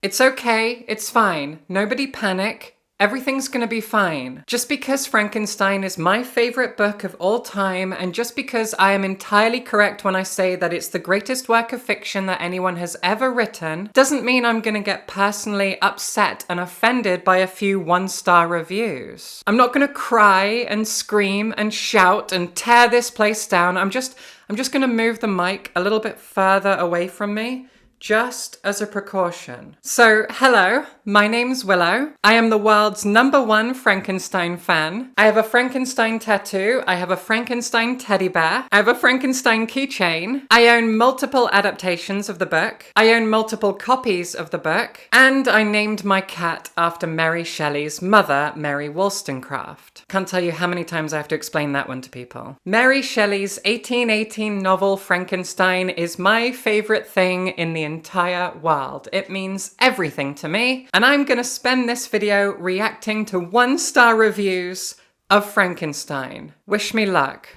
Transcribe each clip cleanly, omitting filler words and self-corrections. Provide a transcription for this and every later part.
It's okay, it's fine. Nobody panic. Everything's gonna be fine. Just because Frankenstein is my favorite book of all time, and just because I am entirely correct when I say that it's the greatest work of fiction that anyone has ever written, doesn't mean I'm gonna get personally upset and offended by a few one-star reviews. I'm not gonna cry and scream and shout and tear this place down. I'm just gonna move the mic a little bit further away from me, just as a precaution. So, hello, my name's Willow. I am the world's #1 Frankenstein fan. I have a Frankenstein tattoo. I have a Frankenstein teddy bear. I have a Frankenstein keychain. I own multiple adaptations of the book. I own multiple copies of the book. And I named my cat after Mary Shelley's mother, Mary Wollstonecraft. Can't tell you how many times I have to explain that one to people. Mary Shelley's 1818 novel Frankenstein is my favorite thing in the entire world. It means everything to me, and I'm gonna spend this video reacting to one-star reviews of Frankenstein. Wish me luck.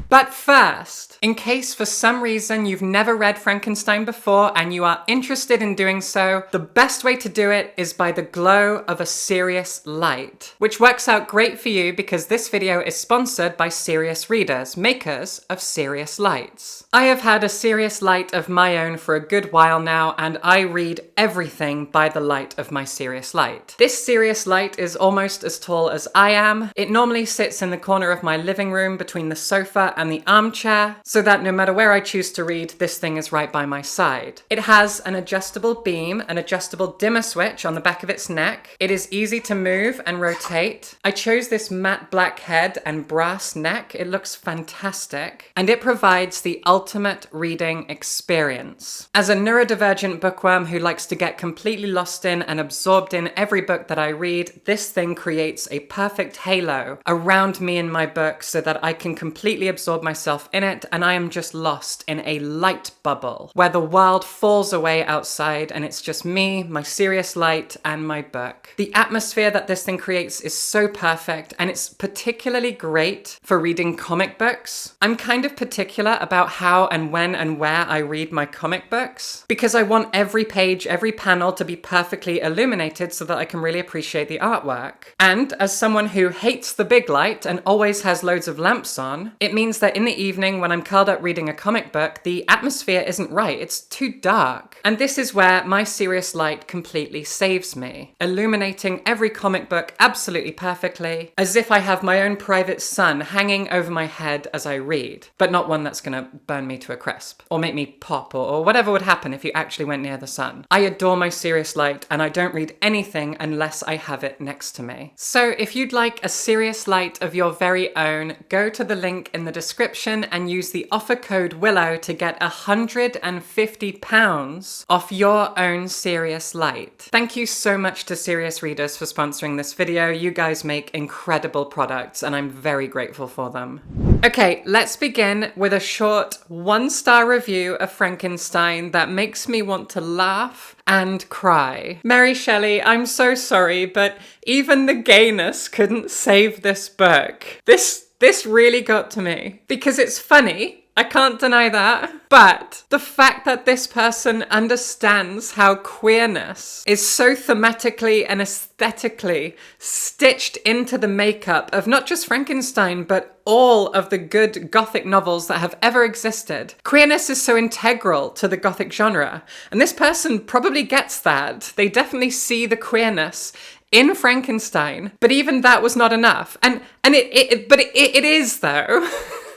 But first, in case for some reason you've never read Frankenstein before and you are interested in doing so, the best way to do it is by the glow of a serious light, which works out great for you because this video is sponsored by Serious Readers, makers of Serious Lights. I have had a Serious Light of my own for a good while now, and I read everything by the light of my Serious Light. This Serious Light is almost as tall as I am. It normally sits in the corner of my living room between the sofa and the armchair, so that no matter where I choose to read, this thing is right by my side. It has an adjustable beam, an adjustable dimmer switch on the back of its neck. It is easy to move and rotate. I chose this matte black head and brass neck. It looks fantastic. And it provides the ultimate reading experience. As a neurodivergent bookworm who likes to get completely lost in and absorbed in every book that I read, this thing creates a perfect halo around me and my book so that I can completely absorb myself in it, and I am just lost in a light bubble where the world falls away outside and it's just me, my Serious Light, and my book. The atmosphere that this thing creates is so perfect, and it's particularly great for reading comic books. I'm kind of particular about how and when and where I read my comic books because I want every page, every panel to be perfectly illuminated so that I can really appreciate the artwork. And as someone who hates the big light and always has loads of lamps on, it means that in the evening when I'm curled up reading a comic book, the atmosphere isn't right, it's too dark. And this is where my Serious Light completely saves me, illuminating every comic book absolutely perfectly, as if I have my own private sun hanging over my head as I read, but not one that's gonna burn me to a crisp, or make me pop, or whatever would happen if you actually went near the sun. I adore my Serious Light, and I don't read anything unless I have it next to me. So if you'd like a Serious Light of your very own, go to the link in the description and use the offer code WILLOW to get £150 off your own Serious Light. Thank you so much to Serious Readers for sponsoring this video. You guys make incredible products and I'm very grateful for them. Okay, let's begin with a short one-star review of Frankenstein that makes me want to laugh and cry. Mary Shelley, I'm so sorry, but even the gayness couldn't save this book. This really got to me because it's funny. I can't deny that. But the fact that this person understands how queerness is so thematically and aesthetically stitched into the makeup of not just Frankenstein, but all of the good Gothic novels that have ever existed. Queerness is so integral to the Gothic genre. And this person probably gets that. They definitely see the queerness in Frankenstein, but even that was not enough. And it is though.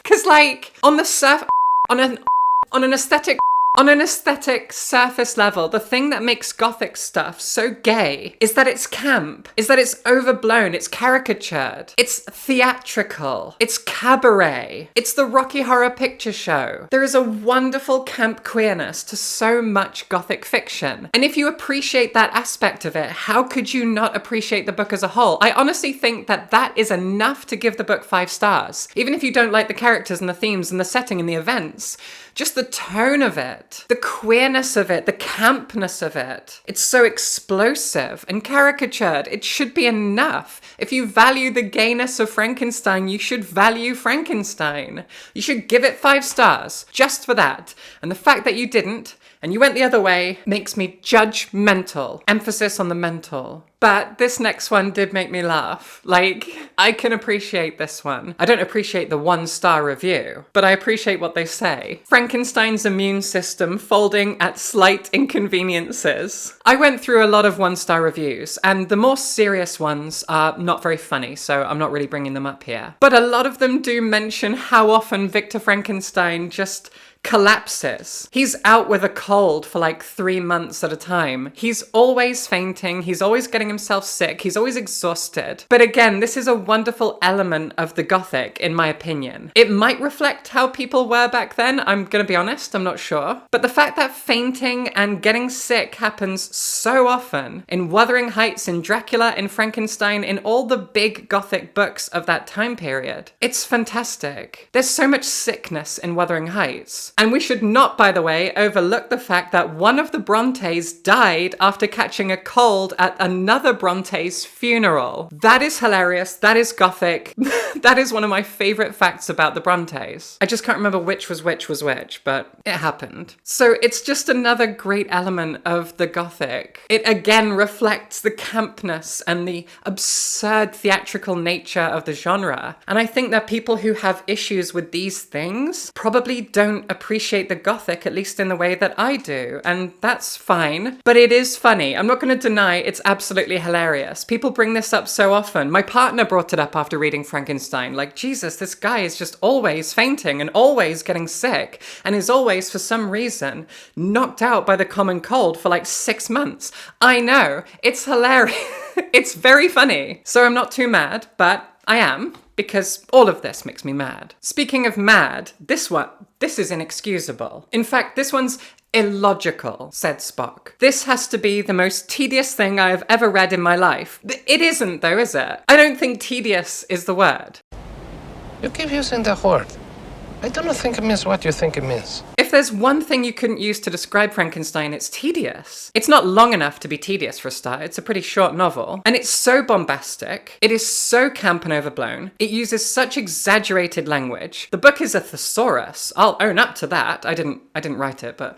Because like on the on an aesthetic surface level, the thing that makes Gothic stuff so gay is that it's camp, is that it's overblown, it's caricatured, it's theatrical, it's cabaret, it's the Rocky Horror Picture Show. There is a wonderful camp queerness to so much Gothic fiction. And if you appreciate that aspect of it, how could you not appreciate the book as a whole? I honestly think that that is enough to give the book 5 stars. Even if you don't like the characters and the themes and the setting and the events, just the tone of it, the queerness of it, the campness of it. It's so explosive and caricatured. It should be enough. If you value the gayness of Frankenstein, you should value Frankenstein. You should give it 5 stars just for that. And the fact that you didn't and you went the other way makes me judgmental. Emphasis on the mental. But this next one did make me laugh. Like, I can appreciate this one. I don't appreciate the 1-star review, but I appreciate what they say. Frankenstein's immune system folding at slight inconveniences. I went through a lot of 1-star reviews, and the more serious ones are not very funny, so I'm not really bringing them up here. But a lot of them do mention how often Victor Frankenstein just collapses. He's out with a cold for like 3 months at a time. He's always fainting. He's always getting himself sick. He's always exhausted. But again, this is a wonderful element of the Gothic, in my opinion. It might reflect how people were back then. I'm gonna be honest, I'm not sure. But the fact that fainting and getting sick happens so often in Wuthering Heights, in Dracula, in Frankenstein, in all the big Gothic books of that time period, it's fantastic. There's so much sickness in Wuthering Heights. And we should not, by the way, overlook the fact that one of the Brontes died after catching a cold at another Bronte's funeral. That is hilarious. That is Gothic. That is one of my favorite facts about the Brontes. I just can't remember which was which, but it happened. So it's just another great element of the Gothic. It again reflects the campness and the absurd theatrical nature of the genre. And I think that people who have issues with these things probably don't appreciate the Gothic, at least in the way that I do, and that's fine. But it is funny. I'm not going to deny it's absolutely hilarious. People bring this up so often. My partner brought it up after reading Frankenstein. Like, Jesus, this guy is just always fainting and always getting sick and is always, for some reason, knocked out by the common cold for like 6 months. I know. It's hilarious. It's very funny. So I'm not too mad, but I am, because all of this makes me mad. Speaking of mad, this is inexcusable. In fact, this one's illogical, said Spock. This has to be the most tedious thing I have ever read in my life. It isn't though, is it? I don't think tedious is the word. You keep using that word. I don't think it means what you think it means. If there's one thing you couldn't use to describe Frankenstein, it's tedious. It's not long enough to be tedious for a start. It's a pretty short novel. And it's so bombastic. It is so camp and overblown. It uses such exaggerated language. The book is a thesaurus. I'll own up to that. I didn't write it, but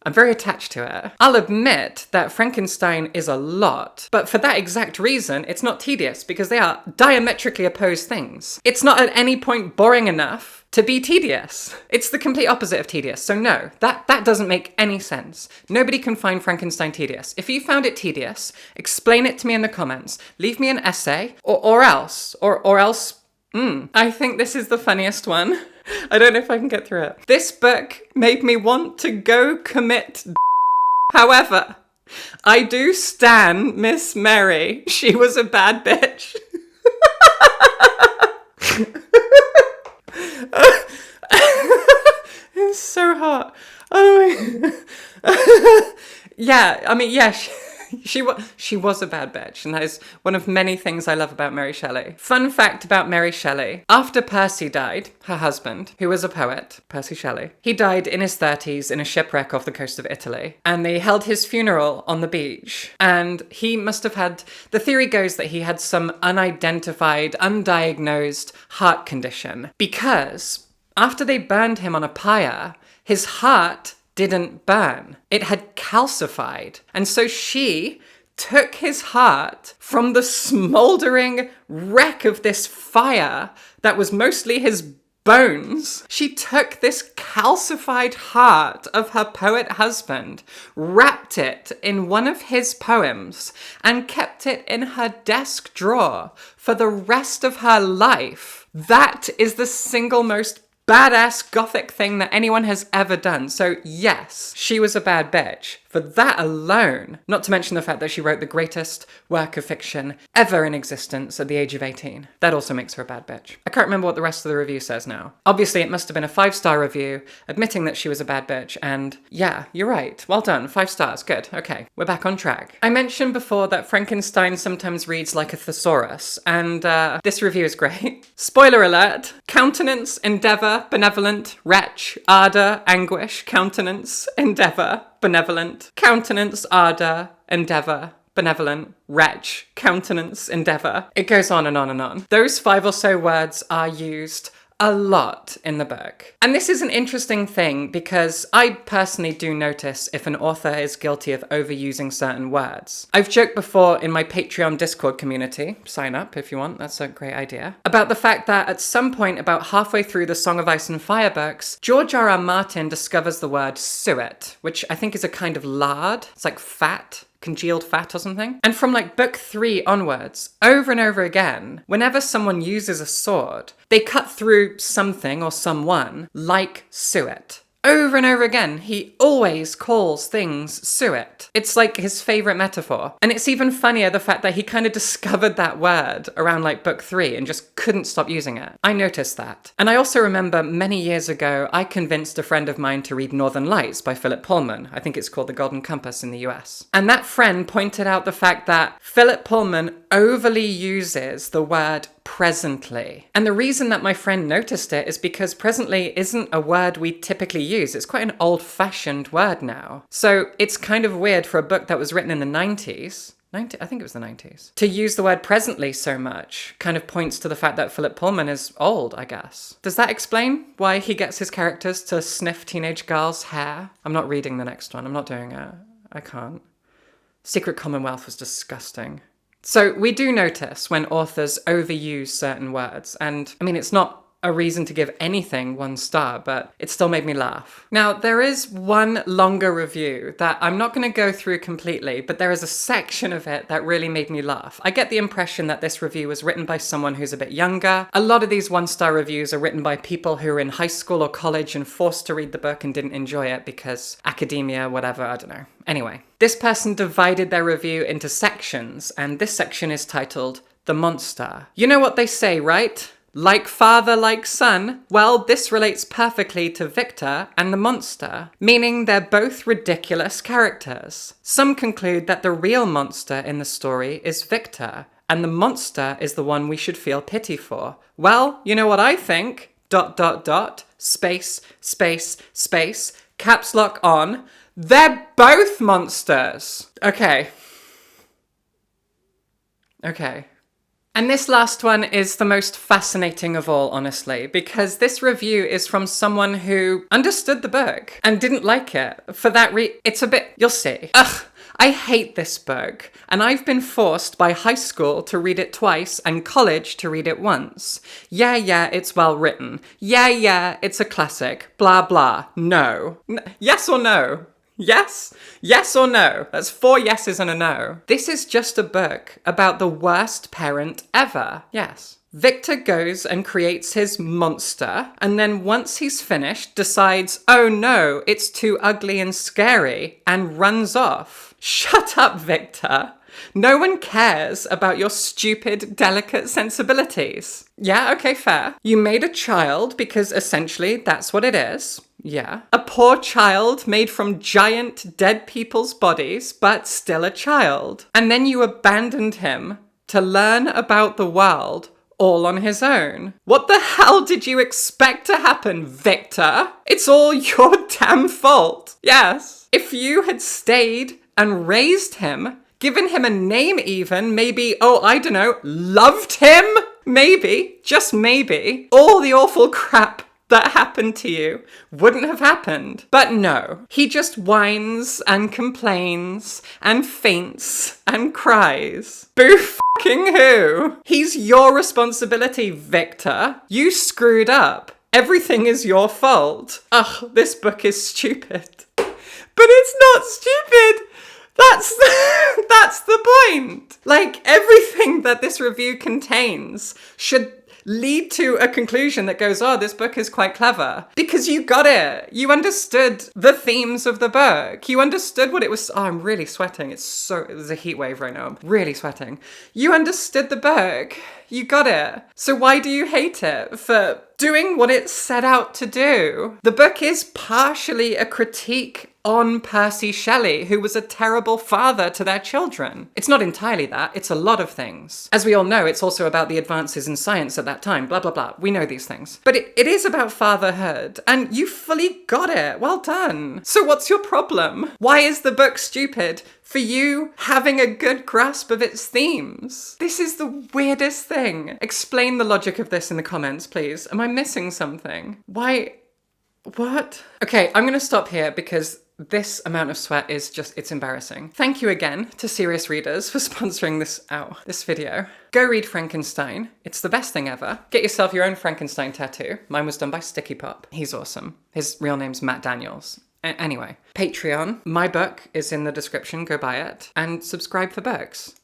I'm very attached to it. I'll admit that Frankenstein is a lot, but for that exact reason, it's not tedious, because they are diametrically opposed things. It's not at any point boring enough to be tedious. It's the complete opposite of tedious. So no, that doesn't make any sense. Nobody can find Frankenstein tedious. If you found it tedious, explain it to me in the comments. Leave me an essay, or else, I think this is the funniest one. I don't know if I can get through it. This book made me want to go commit. However, I do stan Miss Mary. She was a bad bitch. It's so hot. Oh my. Yeah, I mean, yeah. She was a bad bitch, and that is one of many things I love about Mary Shelley. Fun fact about Mary Shelley. After Percy died, her husband, who was a poet, Percy Shelley, he died in his 30s in a shipwreck off the coast of Italy, and they held his funeral on the beach, and he must have had, the theory goes that he had some unidentified, undiagnosed heart condition, because after they burned him on a pyre, his heart didn't burn. It had calcified. And so she took his heart from the smouldering wreck of this fire that was mostly his bones. She took this calcified heart of her poet husband, wrapped it in one of his poems, and kept it in her desk drawer for the rest of her life. That is the single most badass Gothic thing that anyone has ever done. So yes, she was a bad bitch. For that alone, not to mention the fact that she wrote the greatest work of fiction ever in existence at the age of 18. That also makes her a bad bitch. I can't remember what the rest of the review says now. Obviously, it must have been a 5-star review, admitting that she was a bad bitch, and yeah, you're right. Well done, 5 stars, good. Okay, we're back on track. I mentioned before that Frankenstein sometimes reads like a thesaurus, and this review is great. Spoiler alert, countenance, endeavour, benevolent, wretch, ardour, anguish, countenance, endeavour, benevolent, countenance, ardour, endeavour, benevolent, wretch, countenance, endeavour. It goes on and on and on. Those 5 or so words are used a lot in the book. And this is an interesting thing because I personally do notice if an author is guilty of overusing certain words. I've joked before in my Patreon Discord community, sign up if you want, that's a great idea, about the fact that at some point about halfway through the Song of Ice and Fire books, George R.R. Martin discovers the word suet, which I think is a kind of lard. It's like fat. Congealed fat or something. And from like book 3 onwards, over and over again, whenever someone uses a sword, they cut through something or someone like suet. Over and over again, he always calls things suet. It's like his favorite metaphor. And it's even funnier the fact that he kind of discovered that word around like book 3 and just couldn't stop using it. I noticed that. And I also remember many years ago, I convinced a friend of mine to read Northern Lights by Philip Pullman. I think it's called The Golden Compass in the US. And that friend pointed out the fact that Philip Pullman overly uses the word presently. And the reason that my friend noticed it is because presently isn't a word we typically use. It's quite an old-fashioned word now. So it's kind of weird for a book that was written in the 90s, I think it was the 90s, to use the word presently so much kind of points to the fact that Philip Pullman is old, I guess. Does that explain why he gets his characters to sniff teenage girls' hair? I'm not reading the next one. I'm not doing it. I can't. Secret Commonwealth was disgusting. So we do notice when authors overuse certain words, and I mean, it's not a reason to give anything 1 star, but it still made me laugh. Now, there is one longer review that I'm not going to go through completely, but there is a section of it that really made me laugh. I get the impression that this review was written by someone who's a bit younger. A lot of these 1-star reviews are written by people who are in high school or college and forced to read the book and didn't enjoy it because academia, whatever, I don't know. Anyway, this person divided their review into sections, and this section is titled, The Monster. You know what they say, right? Like father, like son. Well, this relates perfectly to Victor and the monster, meaning they're both ridiculous characters. Some conclude that the real monster in the story is Victor, and the monster is the one we should feel pity for. Well, you know what I think? ... Space, space, space, caps lock on. They're both monsters. Okay. And this last one is the most fascinating of all, honestly, because this review is from someone who understood the book and didn't like it. For that it's a bit, you'll see. Ugh, I hate this book, and I've been forced by high school to read it twice and college to read it once. Yeah, it's well written. Yeah, it's a classic. Blah, blah. No. Yes or no? Yes? Yes or no? That's 4 yeses and a no. This is just a book about the worst parent ever. Yes. Victor goes and creates his monster, and then once he's finished, decides, oh no, it's too ugly and scary, and runs off. Shut up, Victor. No one cares about your stupid, delicate sensibilities. Yeah, okay, fair. You made a child because essentially that's what it is. Yeah. A poor child made from giant dead people's bodies, but still a child. And then you abandoned him to learn about the world all on his own. What the hell did you expect to happen, Victor? It's all your damn fault. Yes. If you had stayed and raised him, given him a name even, maybe, I don't know, loved him? Maybe, just maybe, all the awful crap that happened to you wouldn't have happened. But no, he just whines and complains and faints and cries. Boo fucking who? He's your responsibility, Victor. You screwed up. Everything is your fault. Ugh, this book is stupid. But it's not stupid. That's the point. Like, everything that this review contains should lead to a conclusion that goes, oh, this book is quite clever. Because you got it. You understood the themes of the book. You understood what it was. Oh, I'm really sweating. There's a heat wave right now. I'm really sweating. You understood the book. You got it. So why do you hate it for doing what it set out to do? The book is partially a critique on Percy Shelley, who was a terrible father to their children. It's not entirely that, it's a lot of things. As we all know, it's also about the advances in science at that time, blah, blah, blah. We know these things. But it is about fatherhood, and you fully got it. Well done. So what's your problem? Why is the book stupid for you having a good grasp of its themes. This is the weirdest thing. Explain the logic of this in the comments, please. Am I missing something? Why? What? Okay, I'm gonna stop here because this amount of sweat is just, it's embarrassing. Thank you again to Serious Readers for sponsoring this video. Go read Frankenstein. It's the best thing ever. Get yourself your own Frankenstein tattoo. Mine was done by Sticky Pop. He's awesome. His real name's Matt Daniels. Anyway, Patreon. My book is in the description. Go buy it. And subscribe for books.